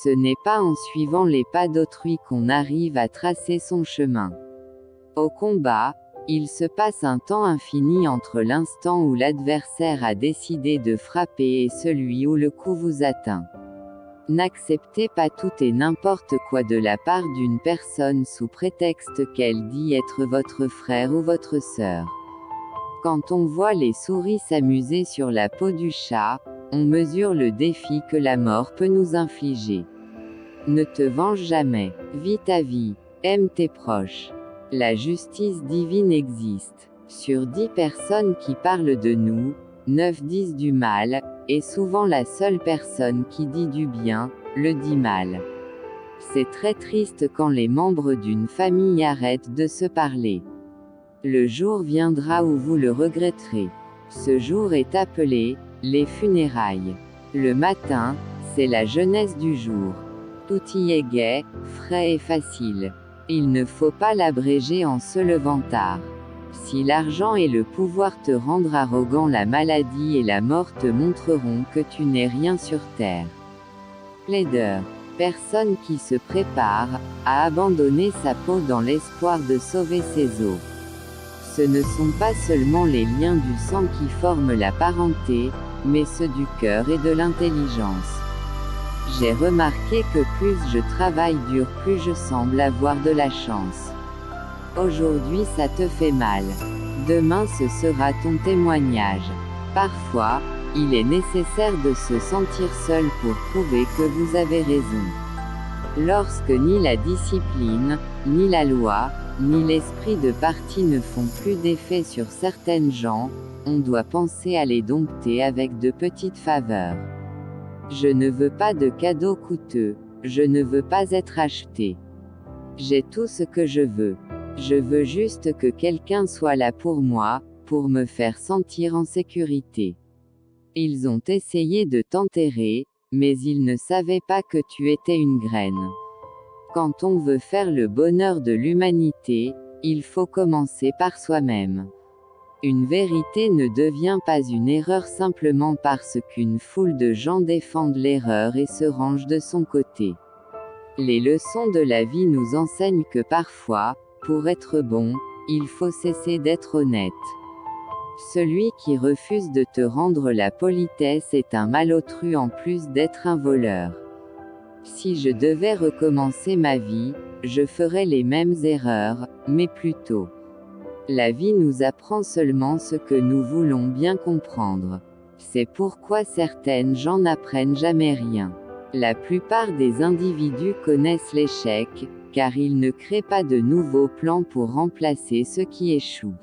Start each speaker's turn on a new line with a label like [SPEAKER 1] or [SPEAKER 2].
[SPEAKER 1] Ce n'est pas en suivant les pas d'autrui qu'on arrive à tracer son chemin. Au combat, il se passe un temps infini entre l'instant où l'adversaire a décidé de frapper et celui où le coup vous atteint. N'acceptez pas tout et n'importe quoi de la part d'une personne sous prétexte qu'elle dit être votre frère ou votre sœur. Quand on voit les souris s'amuser sur la peau du chat, on mesure le défi que la mort peut nous infliger. Ne te venge jamais. Vis ta vie. Aime tes proches. La justice divine existe. Sur 10 personnes qui parlent de nous, 9 disent du mal, et souvent la seule personne qui dit du bien, le dit mal. C'est très triste quand les membres d'une famille arrêtent de se parler. Le jour viendra où vous le regretterez. Ce jour est appelé les funérailles. Le matin, c'est la jeunesse du jour. Tout y est gai, frais et facile. Il ne faut pas l'abréger en se levant tard. Si l'argent et le pouvoir te rendent arrogant, la maladie et la mort te montreront que tu n'es rien sur terre. Plaideur. Personne qui se prépare à abandonner sa peau dans l'espoir de sauver ses os. Ce ne sont pas seulement les liens du sang qui forment la parenté, mais ceux du cœur et de l'intelligence. J'ai remarqué que plus je travaille dur, plus je semble avoir de la chance. Aujourd'hui ça te fait mal. Demain ce sera ton témoignage. Parfois, il est nécessaire de se sentir seul pour prouver que vous avez raison. Lorsque ni la discipline, ni la loi, ni l'esprit de parti ne font plus d'effet sur certaines gens, on doit penser à les dompter avec de petites faveurs. Je ne veux pas de cadeaux coûteux, je ne veux pas être acheté. J'ai tout ce que je veux. Je veux juste que quelqu'un soit là pour moi, pour me faire sentir en sécurité. Ils ont essayé de t'enterrer, mais ils ne savaient pas que tu étais une graine. Quand on veut faire le bonheur de l'humanité, il faut commencer par soi-même. Une vérité ne devient pas une erreur simplement parce qu'une foule de gens défendent l'erreur et se rangent de son côté. Les leçons de la vie nous enseignent que parfois, pour être bon, il faut cesser d'être honnête. Celui qui refuse de te rendre la politesse est un malotru en plus d'être un voleur. Si je devais recommencer ma vie, je ferais les mêmes erreurs, mais plus tôt. La vie nous apprend seulement ce que nous voulons bien comprendre. C'est pourquoi certaines gens n'apprennent jamais rien. La plupart des individus connaissent l'échec, car ils ne créent pas de nouveaux plans pour remplacer ceux qui échouent.